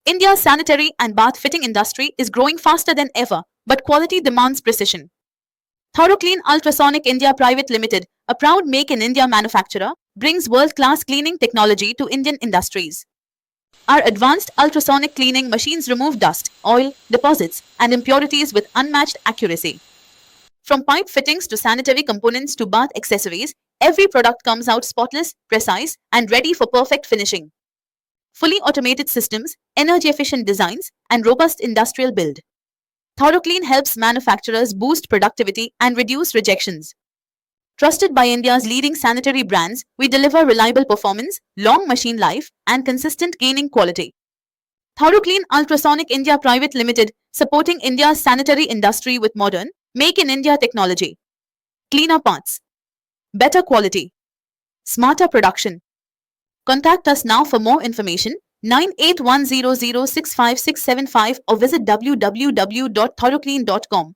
India's sanitary and bath fitting industry is growing faster than ever, but quality demands precision. Thoroughclean Ultrasonic India Private Limited, a proud make-in-India manufacturer, brings world-class cleaning technology to Indian industries. Our advanced ultrasonic cleaning machines remove dust, oil, deposits, and impurities with unmatched accuracy. From pipe fittings to sanitary components to bath accessories, every product comes out spotless, precise, and ready for perfect finishing. Fully automated systems, energy-efficient designs, and robust industrial build. Thoroughclean helps manufacturers boost productivity and reduce rejections. Trusted by India's leading sanitary brands, we deliver reliable performance, long machine life, and consistent cleaning quality. Thoroughclean Ultrasonic India Private Limited, supporting India's sanitary industry with modern, make-in-India technology. Cleaner parts. Better quality. Smarter production. Contact us now for more information, 9810065675 or visit www.thoroughclean.com.